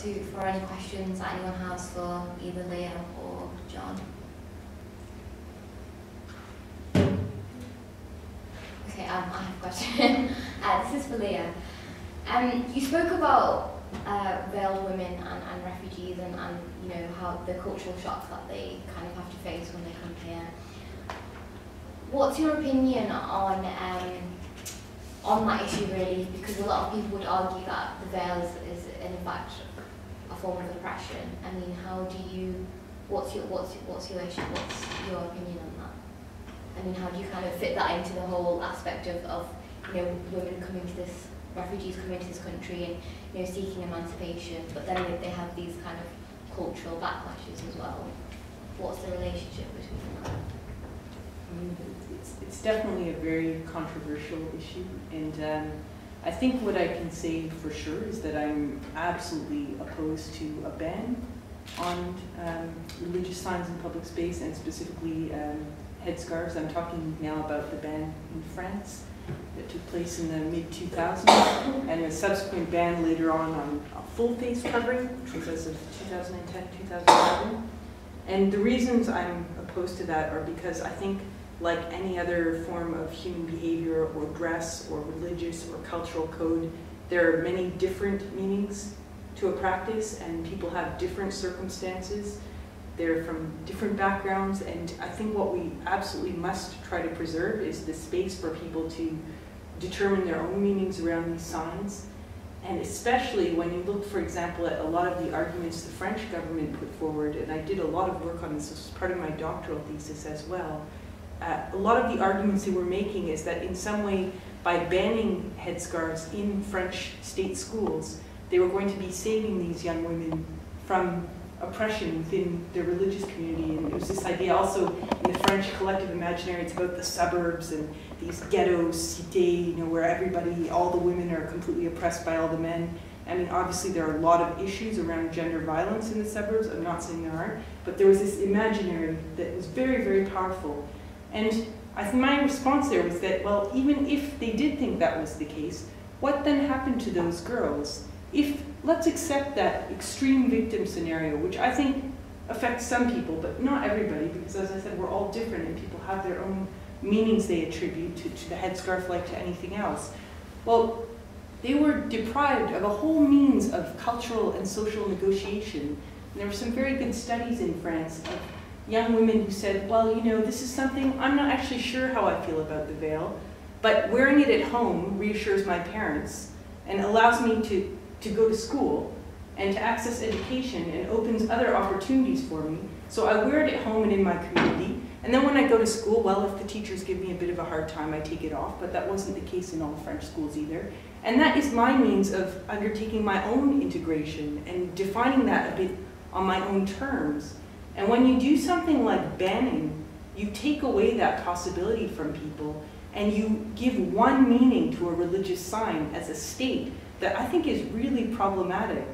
for any questions that anyone has for either Leah or John. Okay, I have a question. This is for Leah. You spoke about veiled women and refugees and you know how the cultural shock that they kind of have to face when they come here. What's your opinion on that issue really? Because a lot of people would argue that the veil is in fact a form of oppression. I mean, how do you? What's your issue? What's your opinion on that? I mean, how do you kind of fit that into the whole aspect of you know women coming to this, refugees coming to this country and you know seeking emancipation, but then they have these kind of cultural backlashes as well. What's the relationship between that? It's definitely a very controversial issue, and I think what I can say for sure is that I'm absolutely opposed to a ban on religious signs in public space, and specifically headscarves. I'm talking now about the ban in France that took place in the mid-2000s, and a subsequent ban later on a full face covering, which was as of 2010, 2011. And the reasons I'm opposed to that are because I think, like any other form of human behavior or dress or religious or cultural code, there are many different meanings to a practice, and people have different circumstances. They're from different backgrounds, and I think what we absolutely must try to preserve is the space for people to determine their own meanings around these signs. And especially when you look, for example, at a lot of the arguments the French government put forward, and I did a lot of work on this as part of my doctoral thesis as well. A lot of the arguments they were making is that in some way, by banning headscarves in French state schools, they were going to be saving these young women from oppression within their religious community. And it was this idea also in the French collective imaginary, it's about the suburbs and these ghettos, cités, you know, where everybody, all the women are completely oppressed by all the men. I mean, obviously there are a lot of issues around gender violence in the suburbs. I'm not saying there aren't, but there was this imaginary that was very, very powerful. And I think my response there was that, well, even if they did think that was the case, what then happened to those girls? Let's accept that extreme victim scenario, which I think affects some people, but not everybody, because as I said, we're all different and people have their own meanings they attribute to the headscarf like to anything else. Well, they were deprived of a whole means of cultural and social negotiation. And there were some very good studies in France of young women who said, well, you know, this is something, I'm not actually sure how I feel about the veil, but wearing it at home reassures my parents and allows me to go to school and to access education and opens other opportunities for me. So I wear it at home and in my community. And then when I go to school, well, if the teachers give me a bit of a hard time, I take it off, but that wasn't the case in all French schools either. And that is my means of undertaking my own integration and defining that a bit on my own terms. And when you do something like banning, you take away that possibility from people and you give one meaning to a religious sign as a state that I think is really problematic,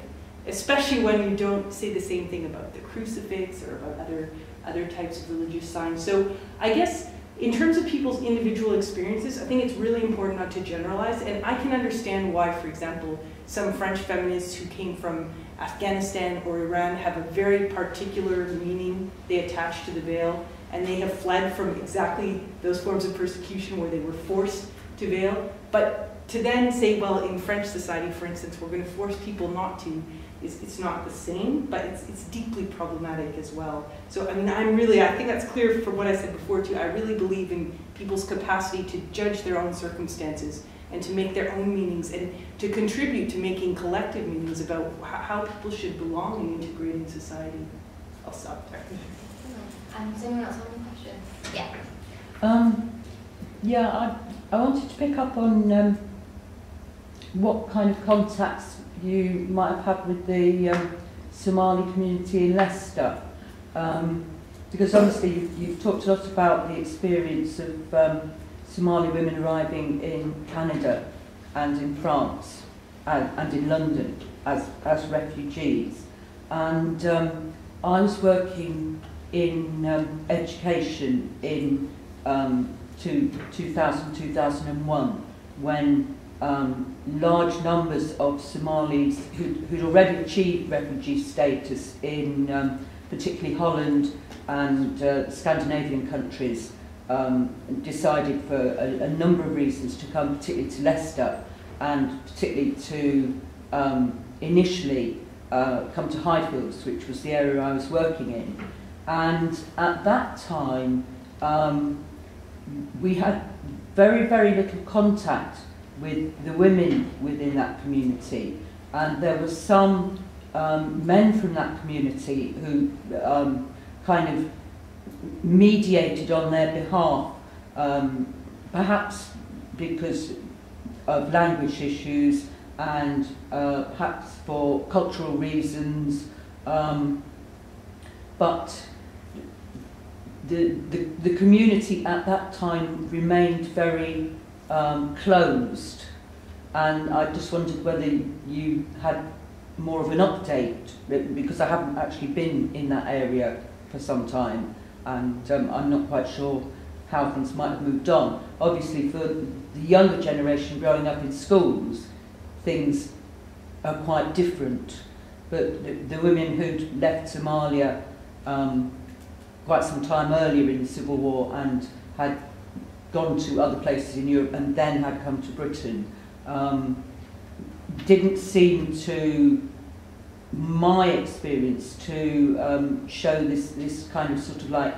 especially when you don't say the same thing about the crucifix or about other types of religious signs. So I guess in terms of people's individual experiences, I think it's really important not to generalize, and I can understand why, for example, some French feminists who came from Afghanistan or Iran have a very particular meaning they attach to the veil, and they have fled from exactly those forms of persecution where they were forced to veil. But to then say, well, in French society, for instance, we're going to force people not to, it's not the same, but it's deeply problematic as well. So, I mean, I think that's clear from what I said before too. I really believe in people's capacity to judge their own circumstances and to make their own meanings and to contribute to making collective meanings about how people should belong and integrate in society. I'll stop there. Does anyone else have any questions? Yeah. I wanted to pick up on what kind of contacts you might have had with the Somali community in Leicester. Because obviously you've talked a lot about the experience of Somali women arriving in Canada and in France and in London as refugees. And I was working in education in 2000-2001 when large numbers of Somalis who'd already achieved refugee status in particularly Holland and Scandinavian countries, decided for a number of reasons to come particularly to Leicester, and particularly to initially come to Highfields, which was the area I was working in. And at that time, we had very, very little contact with the women within that community. And there were some men from that community who kind of mediated on their behalf, perhaps because of language issues and perhaps for cultural reasons, but the community at that time remained very closed, and I just wondered whether you had more of an update, because I haven't actually been in that area for some time, and I'm not quite sure how things might have moved on. Obviously, for the younger generation growing up in schools, things are quite different, but the women who'd left Somalia quite some time earlier in the Civil War and had gone to other places in Europe and then had come to Britain, didn't seem to, my experience, to show this kind of sort of like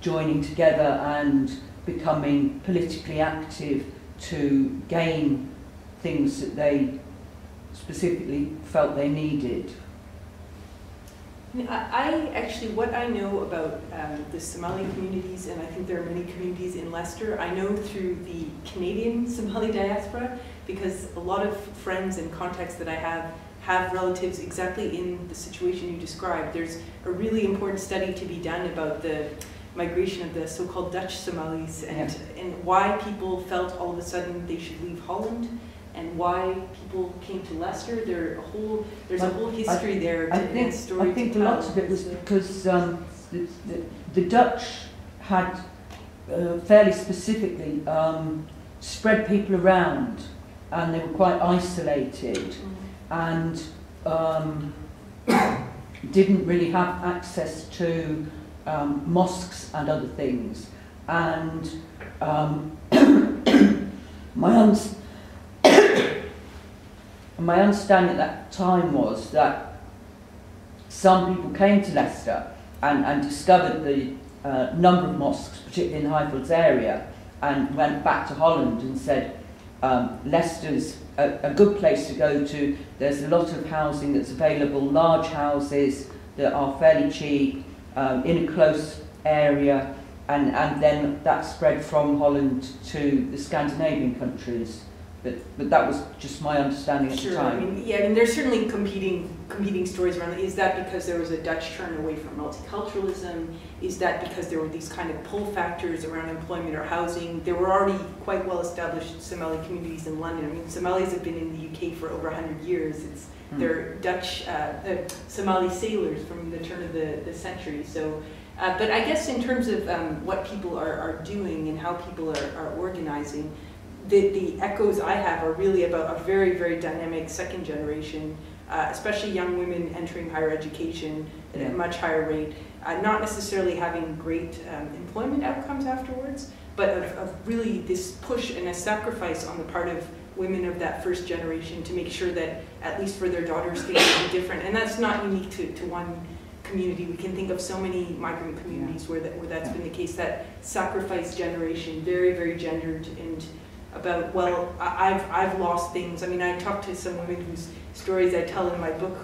joining together and becoming politically active to gain things that they specifically felt they needed. I actually, what I know about the Somali communities, and I think there are many communities in Leicester, I know through the Canadian Somali diaspora, because a lot of friends and contacts that I have relatives exactly in the situation you described. There's a really important study to be done about the migration of the so-called Dutch Somalis and why people felt all of a sudden they should leave Holland, and why people came to Leicester. There's a whole history there. I think a lot of it was because the Dutch had fairly specifically spread people around, and they were quite isolated, and didn't really have access to mosques and other things. And my understanding at that time was that some people came to Leicester and discovered the number of mosques, particularly in the Highfields area, and went back to Holland and said, Leicester's a good place to go to. There's a lot of housing that's available, large houses that are fairly cheap, in a close area, and then that spread from Holland to the Scandinavian countries. But that was just my understanding at the time. I mean, there's certainly competing stories around it. Is that because there was a Dutch turn away from multiculturalism? Is that because there were these kind of pull factors around employment or housing? There were already quite well-established Somali communities in London. I mean, Somalis have been in the UK for over 100 years. They're Dutch, Somali sailors from the turn of the century. So, but I guess in terms of what people are doing and how people are organizing, the echoes I have are really about a very, very dynamic second generation, especially young women entering higher education at a much higher rate, not necessarily having great employment outcomes afterwards, but of really this push and a sacrifice on the part of women of that first generation to make sure that, at least for their daughters, things will be different. And that's not unique to one community. We can think of so many migrant communities where that's been the case, that sacrifice generation, very, very gendered, and about, well, I've lost things. I mean, I talked to some women whose stories I tell in my book,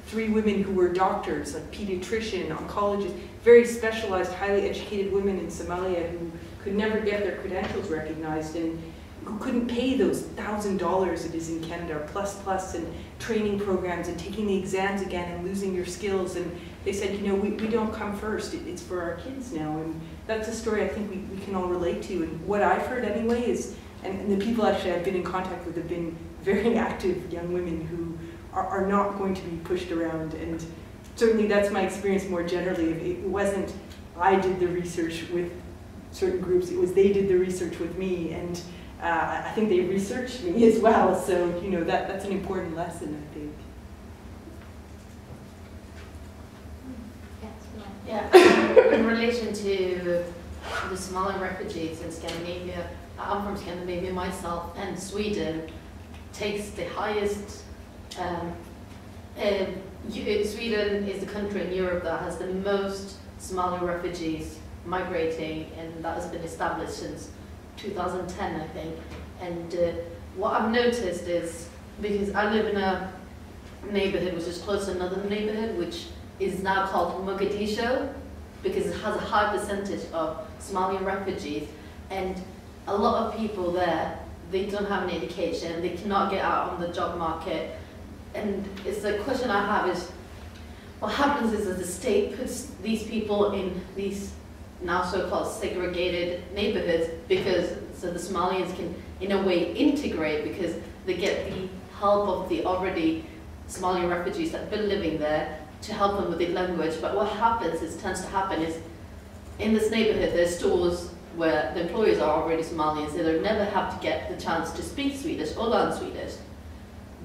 3 women who were doctors, like pediatrician, oncologists, very specialized, highly educated women in Somalia who could never get their credentials recognized and who couldn't pay those $1,000 it is in Canada, plus, and training programs and taking the exams again and losing your skills. And they said, we don't come first, it's for our kids now. And that's a story I think we can all relate to. And what I've heard anyway is, and the people actually I've been in contact with have been very active young women who are not going to be pushed around. And certainly that's my experience more generally. It wasn't I did the research with certain groups, it was they did the research with me. And I think they researched me as well, so you know that's an important lesson, I think. Yeah, in relation to the Somali refugees in Scandinavia, I'm from Scandinavia myself, and Sweden takes the highest. Sweden is the country in Europe that has the most Somali refugees migrating, and that has been established since 2010, I think. And what I've noticed is, because I live in a neighborhood which is close to another neighborhood, which is now called Mogadishu, because it has a high percentage of Somali refugees, and a lot of people there, they don't have an education, they cannot get out on the job market. And it's the question I have is, what happens is that the state puts these people in these now so-called segregated neighborhoods, because so the Somalians can in a way integrate, because they get the help of the already Somali refugees that have been living there to help them with the language. But what happens is, tends to happen is, in this neighborhood there's stores where the employees are already Somalians, so they'll never have to get the chance to speak Swedish or learn Swedish.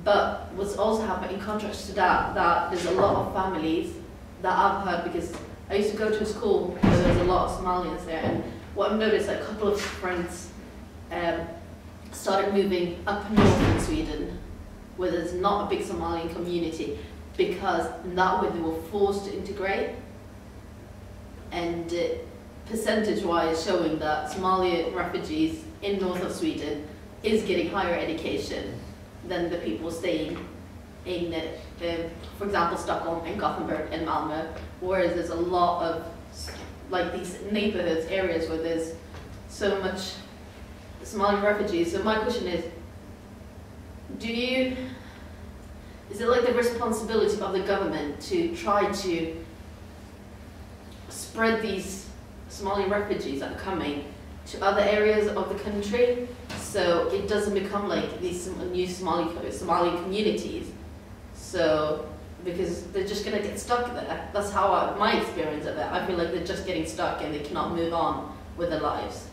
But what's also happened in contrast to that, that there's a lot of families that I've heard, because I used to go to a school where there's a lot of Somalians there, and what I've noticed, a couple of friends started moving up north in Sweden, where there's not a big Somalian community, because in that way they were forced to integrate, and percentage-wise showing that Somali refugees in north of Sweden is getting higher education than the people staying in, for example, Stockholm and Gothenburg and Malmö, whereas there's a lot of like these neighborhoods, areas where there's so much Somali refugees. So my question is, is it like the responsibility of the government to try to spread these Somali refugees that are coming to other areas of the country, so it doesn't become like these new Somali communities? So, because they're just going to get stuck there. That's how my experience of it. I feel like they're just getting stuck and they cannot move on with their lives.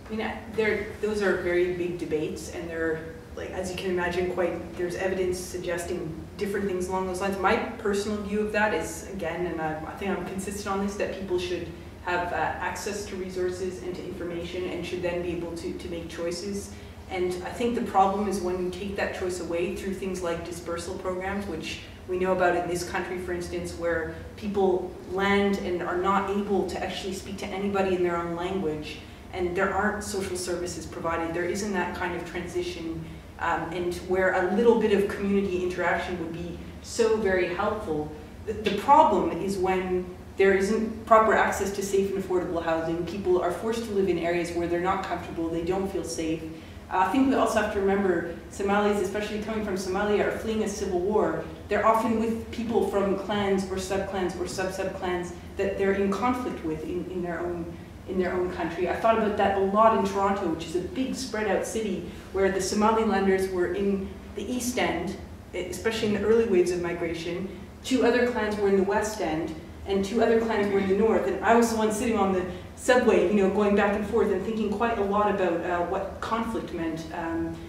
I mean, those are very big debates, and they're, like, as you can imagine, there's evidence suggesting different things along those lines. My personal view of that is, again, and I think I'm consistent on this, that people should have access to resources and to information, and should then be able to make choices. And I think the problem is when you take that choice away through things like dispersal programs, which we know about in this country, for instance, where people land and are not able to actually speak to anybody in their own language, and there aren't social services provided. There isn't that kind of transition, and where a little bit of community interaction would be so very helpful. The problem is when there isn't proper access to safe and affordable housing. People are forced to live in areas where they're not comfortable, they don't feel safe. I think we also have to remember Somalis, especially coming from Somalia, are fleeing a civil war. They're often with people from clans or sub-clans or sub-sub-clans that they're in conflict with in their own country. I thought about that a lot in Toronto, which is a big spread out city where the Somalilanders were in the East End, especially in the early waves of migration. 2 other clans were in the West End, and 2 other clans were in the North. And I was the one sitting on the subway, going back and forth and thinking quite a lot about what conflict meant,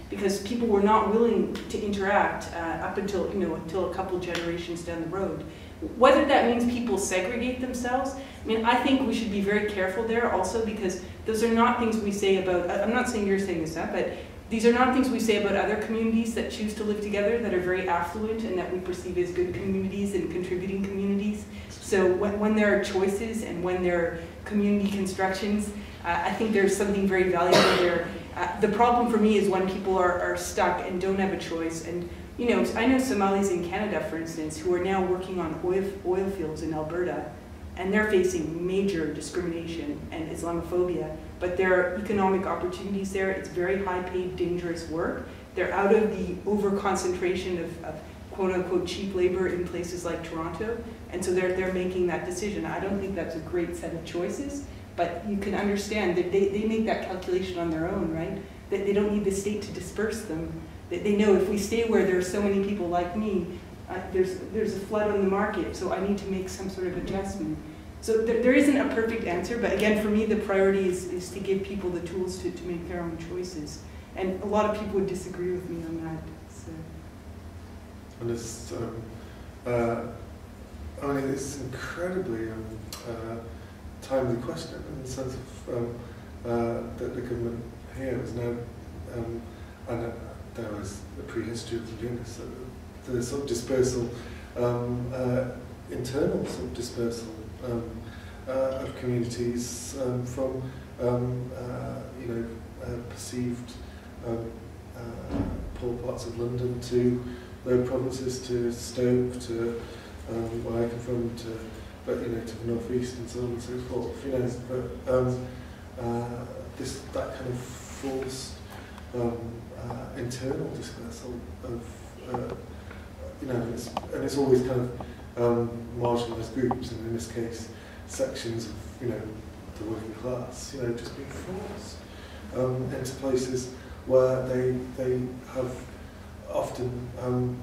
because people were not willing to interact up until, until a couple generations down the road. Whether that means people segregate themselves, I think we should be very careful there also, because those are not things we say about, I'm not saying you're saying this, but these are not things we say about other communities that choose to live together, that are very affluent and that we perceive as good communities and contributing communities. So when there are choices and when there are community constructions, I think there's something very valuable there. The problem for me is when people are stuck and don't have a choice. And I know Somalis in Canada, for instance, who are now working on oil fields in Alberta, and they're facing major discrimination and Islamophobia. But there are economic opportunities there. It's very high-paid, dangerous work. They're out of the over-concentration of quote-unquote cheap labor in places like Toronto, and so they're making that decision. I don't think that's a great set of choices, but you can understand that they make that calculation on their own, right? That they don't need the state to disperse them. That they know if we stay where there are so many people like me, there's a flood on the market, so I need to make some sort of adjustment. So there isn't a perfect answer, but again, for me, the priority is to give people the tools to make their own choices. And a lot of people would disagree with me on that. So. And it's, I mean, it's incredibly timely question in the sense of that the government here is now, and there was a prehistory of doing this, the sort of dispersal, internal sort of dispersal of communities from, you know, perceived poor parts of London to low provinces, to Stoke, to where I come from, to, but you know, to the northeast and so on and so forth. You know, but that kind of forced internal dispersal of you know, and it's always kind of marginalised groups, and in this case, sections of, you know, the working class, you know, just being forced into places where they have often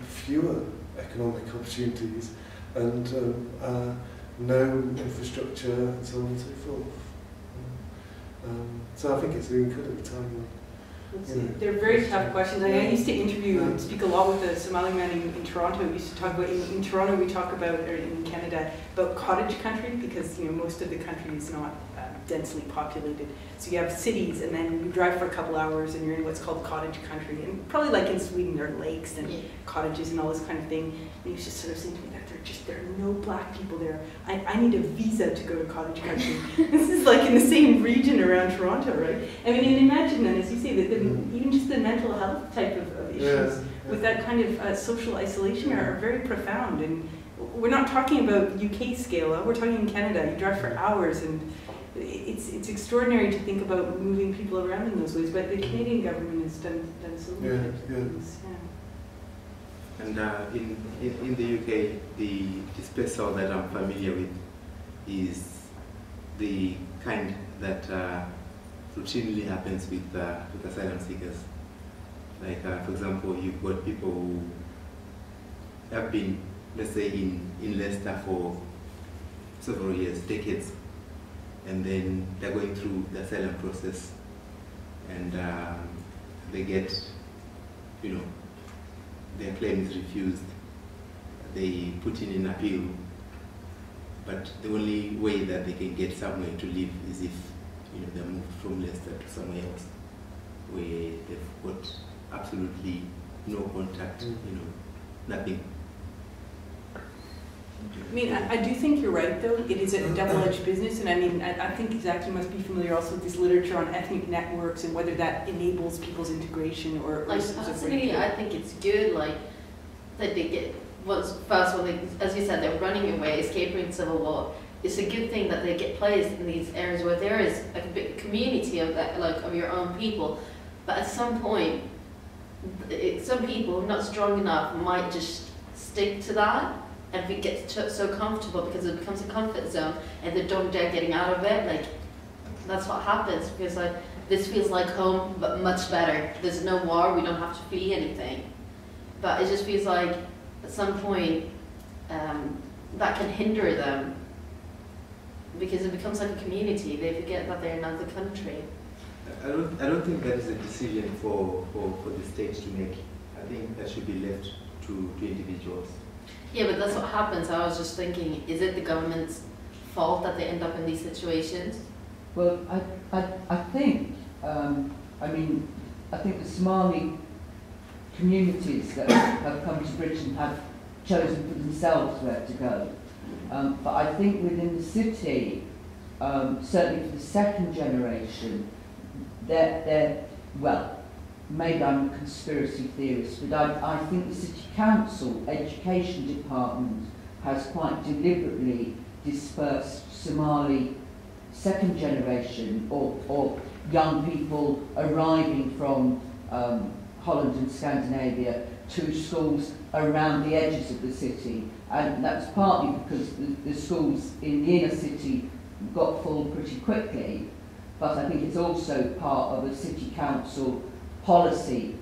fewer economic opportunities and no infrastructure and so on and so forth. So I think it's an incredibly timely. They're very tough questions. I used to interview and speak a lot with a Somali man in Toronto. We used to talk about, in Toronto we talk about, or in Canada, about cottage country, because, you know, most of the country is not densely populated. So you have cities, and then you drive for a couple hours and you're in what's called cottage country. And probably like in Sweden, there are lakes and cottages and all this kind of thing. And he was just sort of saying to me that there are no black people there. I need a visa to go to cottage country. This is like in the same region around Toronto, right? I mean, and imagine then, as you say, that even just the mental health type of issues with that kind of social isolation are very profound. And we're not talking about UK scale, we're talking in Canada. You drive for hours, and it's extraordinary to think about moving people around in those ways, but the Canadian government has done so many types of things. And in the UK, the dispersal that I'm familiar with is the kind that routinely happens with asylum seekers. Like, for example, you've got people who have been, let's say, in Leicester for several years, decades, and then they're going through the asylum process, and they get, you know, their claim is refused. They put in an appeal, but the only way that they can get somewhere to live is if, you know, they're moved from Leicester to somewhere else, where they've got absolutely no contact, you know, nothing. I mean, I do think you're right, though. It is a double-edged business, and I mean, I think Zach, you must be familiar also with this literature on ethnic networks and whether that enables people's integration or like, personally, I think it's good, like, that they get, first when they, as you said, they're running away, escaping civil war. It's a good thing that they get placed in these areas where there is a big community of that, like, of your own people. But at some point, some people not strong enough might just stick to that. And if it gets so comfortable because it becomes a comfort zone and they don't dare getting out of it, like, that's what happens. Because like, this feels like home, but much better. There's no war, we don't have to flee anything. But it just feels like at some point that can hinder them because it becomes like a community. They forget that they're in another country. I don't think that is a decision for the state to make. I think that should be left to individuals. Yeah, but that's what happens. I was just thinking, is it the government's fault that they end up in these situations? Well, I think, I mean, I think the Somali communities that have come to Britain have chosen for themselves where to go. But I think within the city, certainly for the second generation, they're well, maybe I'm a conspiracy theorist, but I think the City Council Education Department has quite deliberately dispersed Somali second generation or young people arriving from Holland and Scandinavia to schools around the edges of the city. And that's partly because the schools in the inner city got full pretty quickly, but I think it's also part of a City Council policy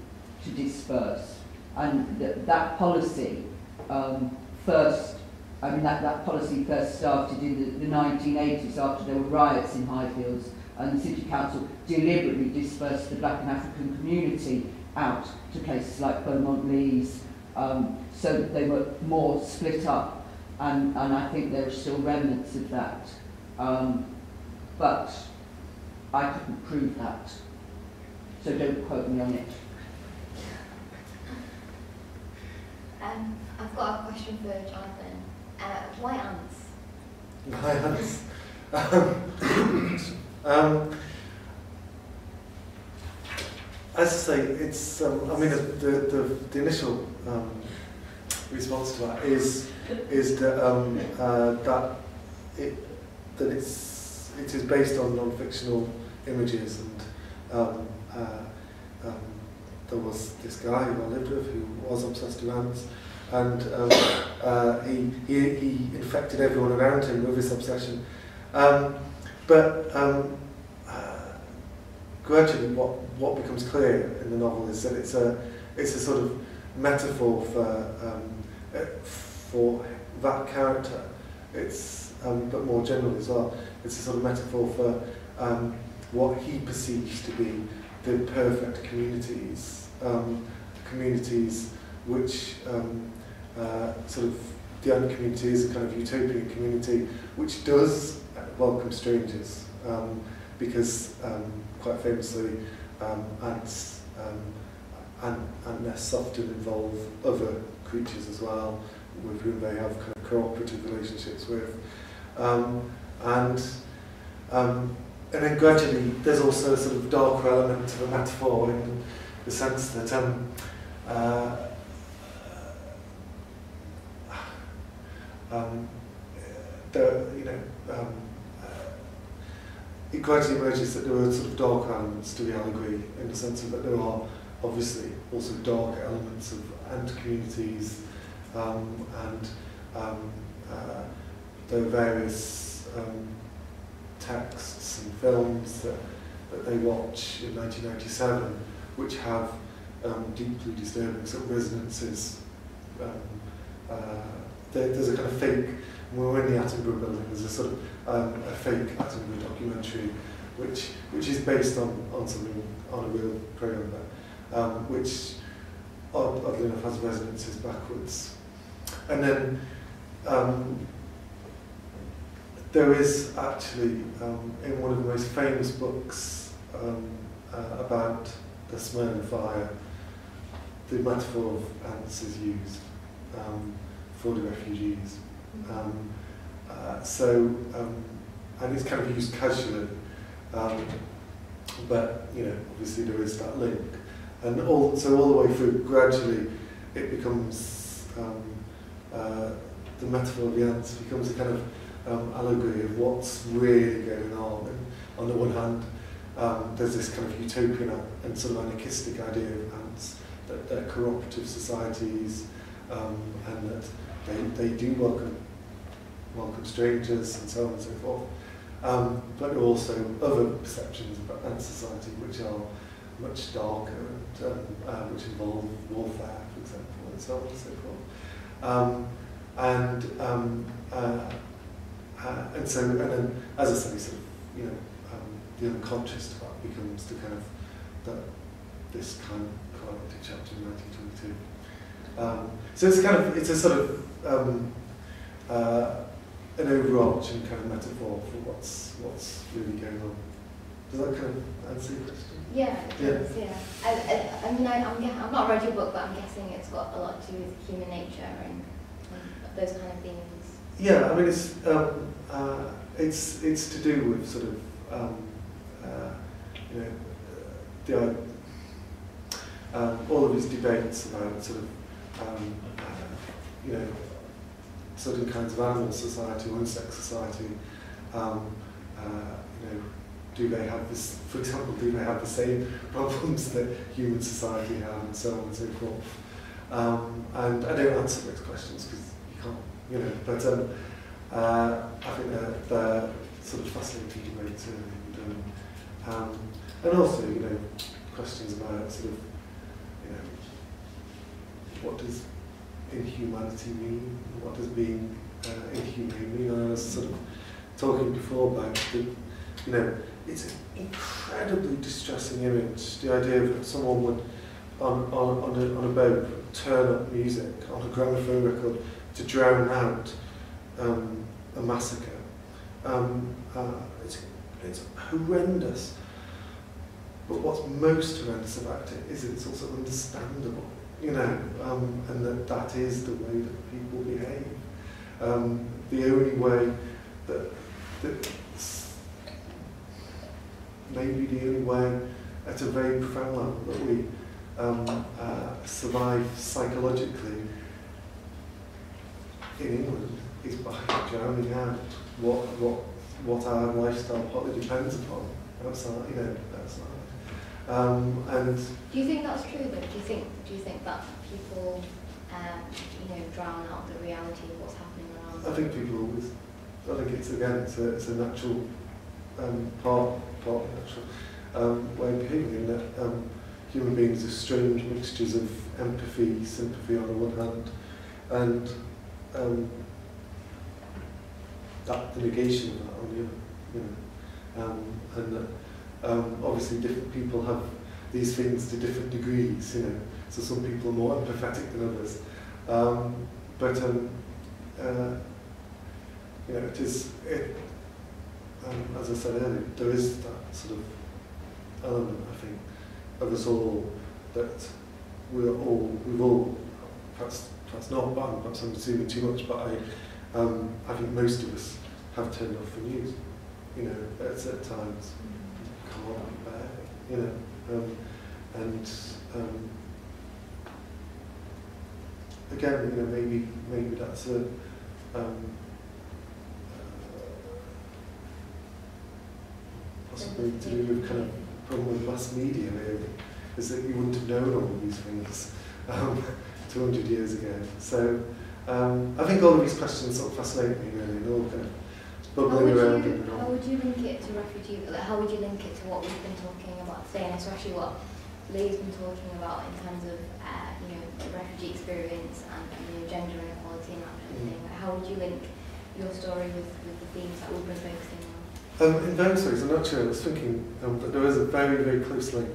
to disperse, and that policy first I mean, that policy first started in the 1980s after there were riots in Highfields, and the City Council deliberately dispersed the Black and African community out to places like Beaumont Leys, so that they were more split up, and I think there are still remnants of that. But I couldn't prove that, so don't quote me on it. I've got a question for Jonathan. Why ants? Why ants? As I say, it's. I mean, the initial response to that is that it is based on non-fictional images, and there was this guy who I lived with who was obsessed with ants, and he infected everyone around him with this obsession. But gradually, what becomes clear in the novel is that it's a sort of metaphor for that character. It's but more generally as well. It's a sort of metaphor for what he perceives to be the perfect communities, communities which sort of the ant community is a kind of utopian community which does welcome strangers, because quite famously ants ant nests often involve other creatures as well, with whom they have kind of cooperative relationships with, and then gradually there's also a sort of darker element to the metaphor in the sense that it gradually emerges that there are sort of dark elements to the allegory, in the sense of that there are obviously also dark elements of ant communities, and there are various texts and films that they watch in 1997 which have deeply disturbing sort of resonances. There's a kind of fake, when we're in the Attenborough building, there's a sort of a fake Attenborough documentary which is based on something, on a real programme, which oddly enough has resonances backwards. And then there is actually, in one of the most famous books about the Smyrna fire, the metaphor of ants is used for the refugees. And it's kind of used casually, but obviously there is that link. And all the way through, gradually, it becomes the metaphor of the ants becomes a kind of allegory of what's really going on. And on the one hand, there's this kind of utopian and sort of anarchistic idea of ants, that they're cooperative societies, and that they do welcome strangers and so on and so forth. But there are also other perceptions about ant society which are much darker and which involve warfare, for example, and so on and so forth. And then, as I say, sort of, the unconscious to that becomes the kind of this kind of climactic chapter in 1922. So it's a sort of an overarching kind of metaphor for what's really going on. Does that kind of answer your question? Yeah, it does, yeah. I mean, I've not read your book, but I'm guessing it's got a lot to do with human nature and those kind of things. Yeah, I mean, it's to do with sort of all of these debates about sort of certain kinds of animal society or insect society. Do they have this, for example, do they have the same problems that human society have, and so on and so forth? And I don't answer those questions because you can't, but I think they're sort of fascinating debates, and also, questions about sort of, what does inhumanity mean? What does being inhumane. You know, I was sort of talking before about the, you know, it's an incredibly distressing image. The idea that someone would on a boat turn up music on a gramophone record to drown out a massacre. It's horrendous. But what's most horrendous about it is that it's also understandable, you know, and that is the way that people behave. The only way that maybe the only way at a very profound level that we survive psychologically in England is by drowning out what our lifestyle partly depends upon outside, you know, outside. And do you think that's true though? Do you think that people, you know, drown out the reality of what's happening around them? I think people always. I think it's again, it's a natural part of natural way of behaving. In that human beings are strange mixtures of empathy, sympathy on the one hand, and the negation of that on the other. You know, and that. Obviously different people have these things to different degrees, you know, so some people are more empathetic than others. But you know, as I said earlier, there is that sort of element, I think, of us all that we've all, perhaps not, but perhaps I'm assuming too much, but I think most of us have turned off the news, you know, at certain times. Can't bear it, you know, and again, you know, maybe that's a possibly to do with kind of problem with mass media, really, is that you wouldn't have known all these things 200 years ago. So I think all of these questions sort of fascinate me, really, and all kind of bubbling around. How would you link it to refugee? Like, how would you link it to what we've been talking about today, and especially what Lee's been talking about in terms of you know, the refugee experience and you know, gender inequality and that kind of thing? Like, how would you link your story with the themes that we've been focusing on? In various ways, and actually I was thinking that there is a very, very close link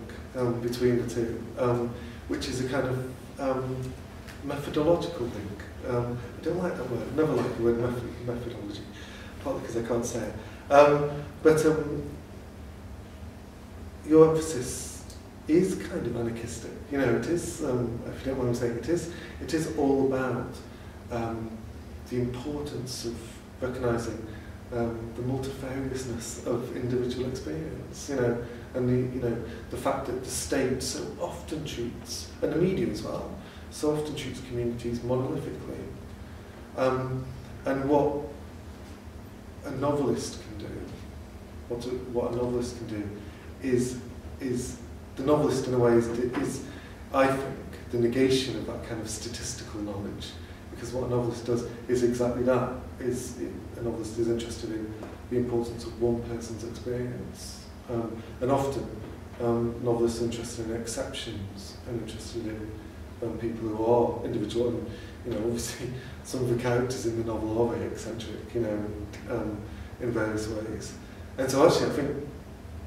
between the two, which is a kind of methodological link. I don't like that word, I've never liked the word methodology, partly because I can't say it. But your emphasis is kind of anarchistic. You know, it is, if you don't mind me saying, it is all about the importance of recognising the multifariousness of individual experience, you know, and the fact that the state so often treats, and the media as well, so often treats communities monolithically. And what a novelist can do, what a novelist can do, is the novelist in a way is I think the negation of that kind of statistical knowledge, because what a novelist does is exactly that. A novelist is interested in the importance of one person's experience, and often novelists are interested in exceptions and interested in people who are individual. And, you know, obviously some of the characters in the novel are very eccentric, you know, in various ways. And so actually, I think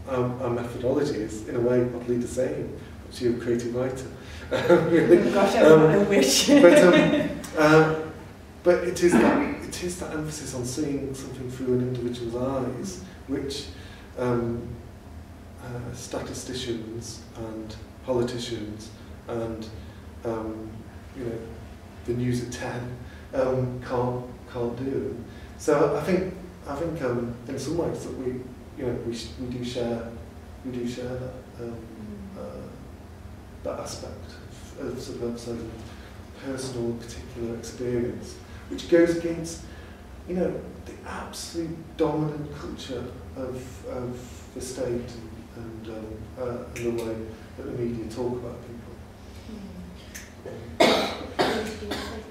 our methodology is in a way oddly the same. But you're a creative writer, really. Gosh, I wish. But it is that emphasis on seeing something through an individual's eyes, which statisticians and politicians and you know, the news at 10 can't do. So I think in some ways that we do share that aspect of sort of personal, particular experience, which goes against, you know, the absolute dominant culture of the state and the way that the media talk about people.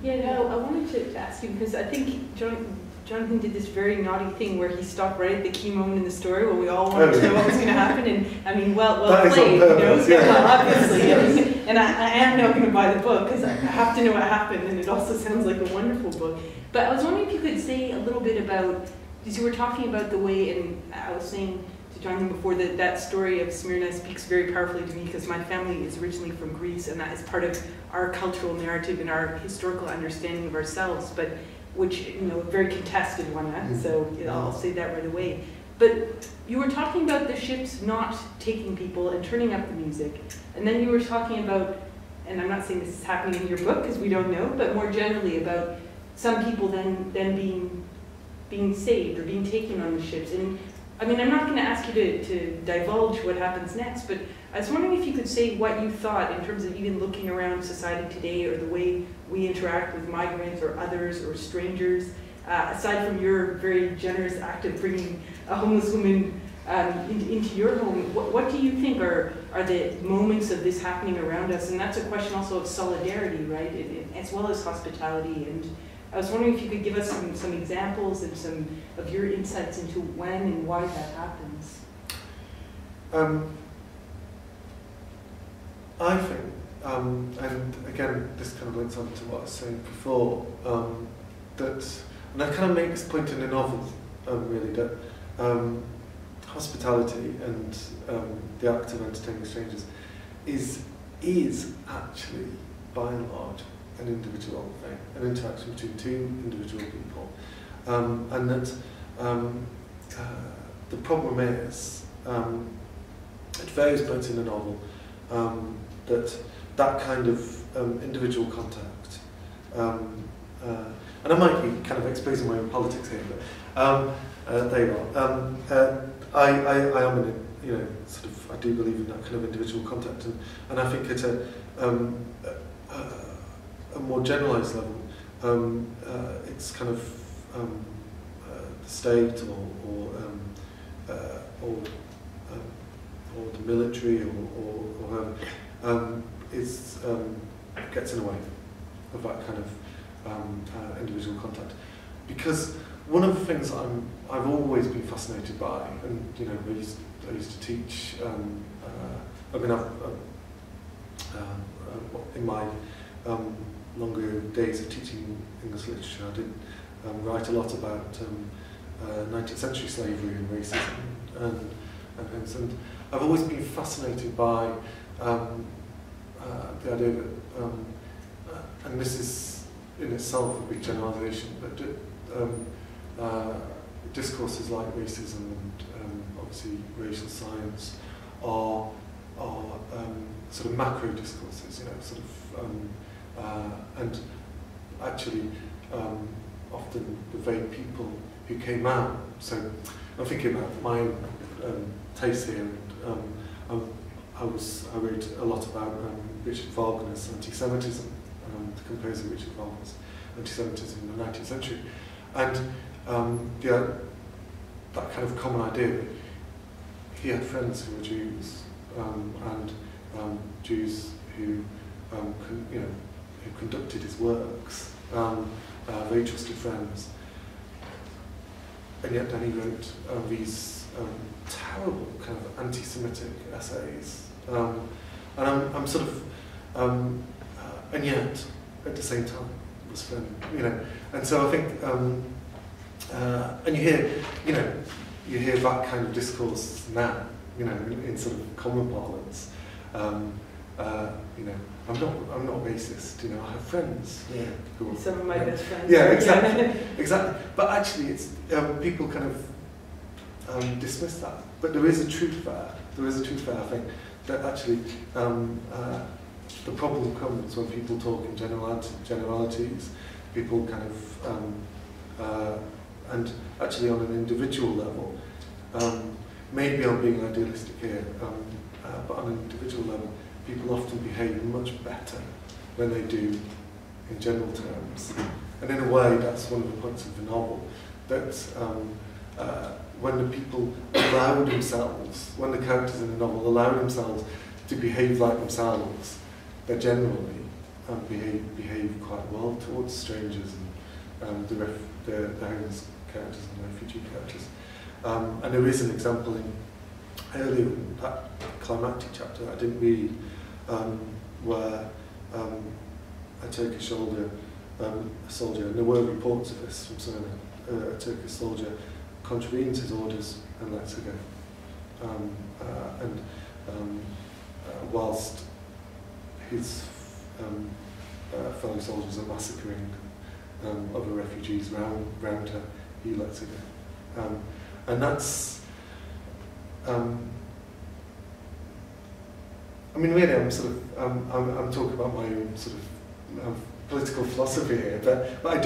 Yeah, no, I wanted to ask you, because I think Jonathan did this very naughty thing where he stopped right at the key moment in the story when we all wanted to know what was going to happen, and I mean, well played, you know, obviously. And I am now going to buy the book, because have to know what happened, and it also sounds like a wonderful book. But I was wondering if you could say a little bit about, because you were talking about the way, and I was saying to Jonathan before that that story of Smyrna speaks very powerfully to me because my family is originally from Greece, and that is part of our cultural narrative and our historical understanding of ourselves, but which, you know, a very contested one, so I'll say that right away. But you were talking about the ships not taking people and turning up the music, and then you were talking about, and I'm not saying this is happening in your book because we don't know, but more generally about some people then being saved or being taken on the ships. And I mean, I'm not going to ask you to divulge what happens next, but I was wondering if you could say what you thought in terms of even looking around society today or the way we interact with migrants or others or strangers, aside from your very generous act of bringing a homeless woman into your home. What do you think are the moments of this happening around us? And that's a question also of solidarity, right, as well as hospitality. And I was wondering if you could give us some examples and some of your insights into when and why that happens. I think, and again, this kind of links on to what I was saying before, that, and I kind of make this point in the novel, really, that hospitality and the act of entertaining strangers is actually, by and large, an individual thing, an interaction between two individual people, and that the problem is, it varies both in the novel, that kind of individual contact, and I might be kind of exposing my own politics here, but there you are. I am in it, you know, sort of, I do believe in that kind of individual contact, and I think at a more generalised level, it's kind of the state or the military or whoever gets in the way of that kind of individual contact, because one of the things I've always been fascinated by, and you know, I used to teach. I mean, in my longer days of teaching English literature, I did write a lot about 19th century slavery and racism and things. And I've always been fascinated by the idea that, and this is in itself a big generalisation, but discourses like racism and obviously racial science are sort of macro discourses, you know, sort of, and actually often the very people who came out. So I'm thinking about my own taste here, and I wrote a lot about Richard Wagner's anti-Semitism, the composer Richard Wagner's anti-Semitism in the 19th century, and that kind of common idea that he had friends who were Jews, and Jews who who conducted his works, very trusted friends, and yet then he wrote these terrible kind of anti-Semitic essays, and I'm sort of, and yet at the same time was friendly, you know, and so I think, and you hear that kind of discourse now, you know, in sort of common parlance. You know, I'm not racist. You know, I have friends. Yeah, who are, some of my best friends. Yeah, exactly, exactly. But actually, it's people kind of dismiss that. But there is a truth there. There is a truth there. I think that actually the problem comes when people talk in generalities. People kind of and actually on an individual level. Maybe I'm being idealistic here, but on an individual level, people often behave much better when they do in general terms. And in a way, that's one of the points of the novel, that when the people allow themselves, when the characters in the novel allow themselves to behave like themselves, they generally behave quite well towards strangers and the homeless characters and the refugee characters. And there is an example earlier in that climactic chapter I didn't read, where a Turkish soldier, and there were reports of this from Smyrna, a Turkish soldier contravenes his orders and lets her go. Whilst his fellow soldiers are massacring other refugees round her, he lets her go. And that's, I mean, really, I'm sort of, I'm talking about my own sort of political philosophy here, but I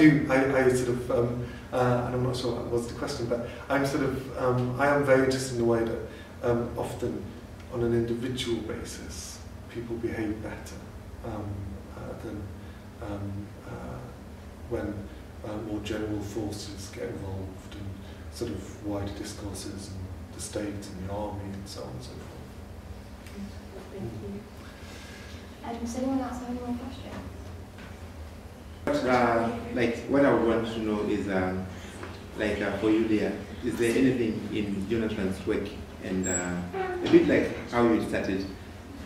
sort of, and I'm not sure that was the question, but I'm sort of, I am very interested in the way that often on an individual basis people behave better than when more general forces get involved in sort of wider discourses and the state and the army and so on and so forth. Thank you. Does anyone else have any more questions? Like what I would want to know is, for you, Leah, is there anything in Jonathan's work, and a bit like how you started,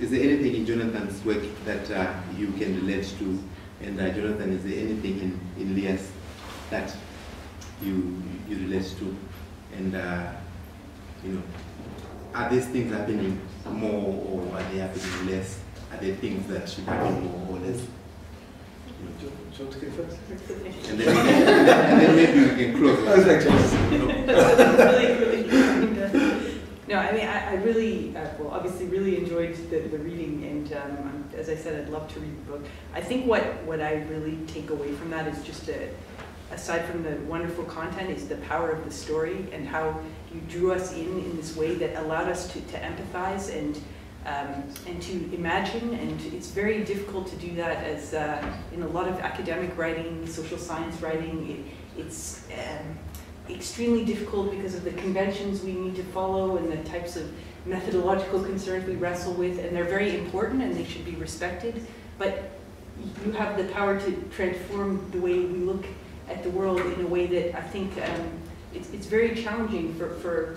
is there anything in Jonathan's work that you can relate to? And Jonathan, is there anything in Leah's that you relate to? And are these things happening more, or are they happening less? Are there things that should happen more or less? Do you want to go first? And then maybe we can close. No, I mean, I really, obviously really enjoyed the reading, and as I said, I'd love to read the book. I think what I really take away from that is just, aside from the wonderful content, is the power of the story and how you drew us in this way that allowed us to empathize and to imagine, and it's very difficult to do that as in a lot of academic writing, social science writing. It's extremely difficult because of the conventions we need to follow and the types of methodological concerns we wrestle with, and they're very important and they should be respected, but you have the power to transform the way we look at the world in a way that I think it's very challenging for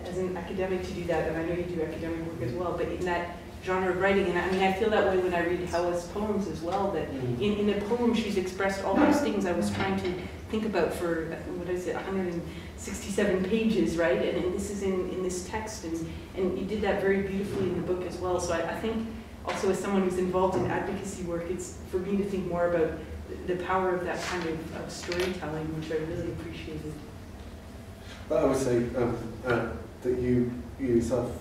as an academic to do that, and I know you do academic work as well, but in that genre of writing, and I mean, I feel that way when I read Hawa's poems as well, that in the poem she's expressed all those things I was trying to think about for, what is it, 167 pages, right? And this is in this text, and you did that very beautifully in the book as well. So I think also as someone who's involved in advocacy work, it's for me to think more about the power of that kind of storytelling, which I really appreciated. But I would say that you yourself,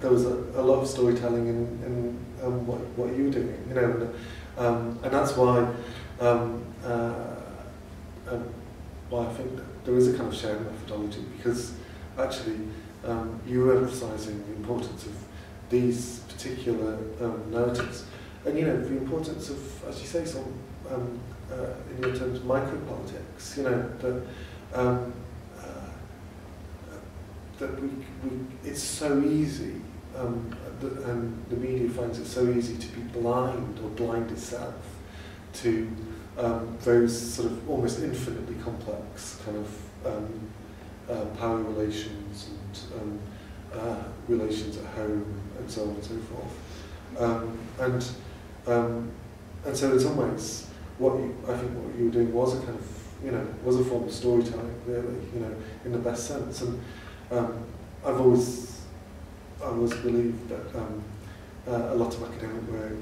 there was a lot of storytelling in what you were doing, and that's why I think that there is a kind of shared methodology, because actually you were emphasising the importance of these particular narratives, and the importance of, as you say, some in your terms, micropolitics. That it's so easy, and the media finds it so easy to be blind or blind itself to those sort of almost infinitely complex kind of power relations and relations at home and so on and so forth. And so in some ways, I think what you were doing was a kind of, was a form of storytelling, really, in the best sense. And I've always believed that a lot of academic work,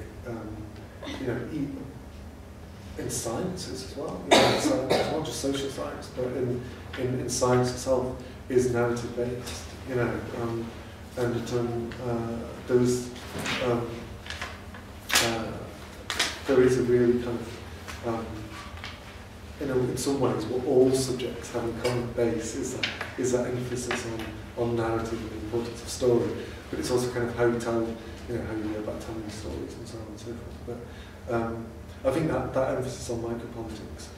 in sciences as well, it's not just social science, but in science itself is narrative based, and there is a really kind of in some ways, what all subjects have in common base is that emphasis on narrative and the importance of story, but it's also kind of how you tell, how you go about telling stories and so on and so forth. But I think that emphasis on micropolitics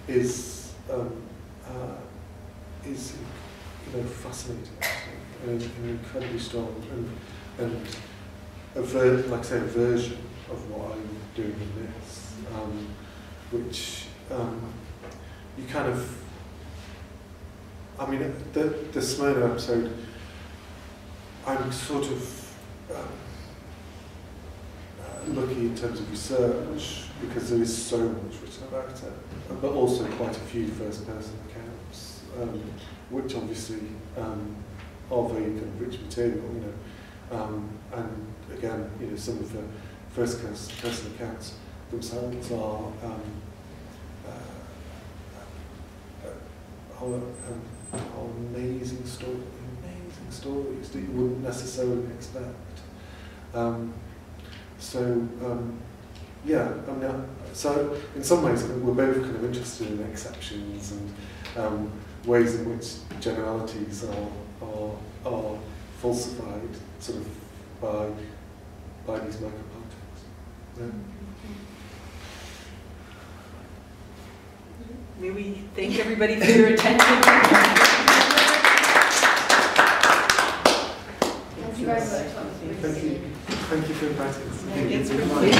is fascinating and incredibly strong, and a version of what I'm doing in this, which you kind of, the Smyrna episode, I'm sort of lucky in terms of research because there is so much written about it, but also quite a few first-person accounts, which obviously are very kind of rich material, you know, and again, you know, some of the first-person accounts themselves are amazing stories that you wouldn't necessarily expect. Yeah, I mean, so in some ways we're both kind of interested in exceptions and ways in which generalities are falsified, sort of by these micropolitics. Yeah. May we thank everybody for your attention. Thank you very much. Thank you for inviting us. Thank you.